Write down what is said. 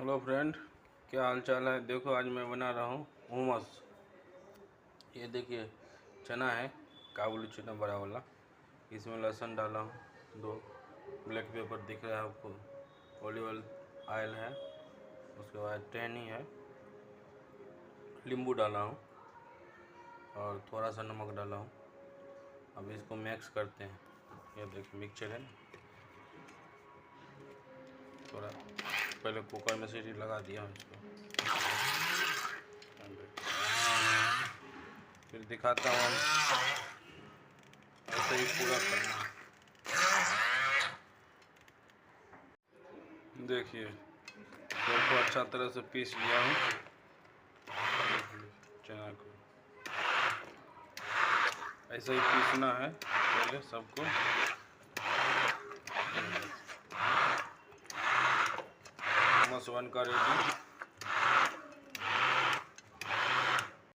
Hello friend, क्या हाल चाल है। देखो आज मैं बना रहा हूँ हुमस। ये देखिए चना है, काबुली चना बड़ा वाला। इसमें लहसुन डाला हूँ, 2 ब्लैक पेपर दिख रहा है आपको, ऑलिव ऑयल है, उसके बाद टहनी है, नींबू डाला हूँ और थोड़ा सा नमक डाला हूँ। अब इसको मिक्स करते हैं। ये देखिए मिक्सचर है ना, थोड़ा पहले कुकर में सीटी लगा दिया हूँ इसको। फिर दिखाता हूँ, ऐसे ही पूरा करना। देखिए को अच्छा तरह से पीस लिया हूँ चना को। ऐसे ही पीसना है पहले सबको। हुमस 1 का रेडी।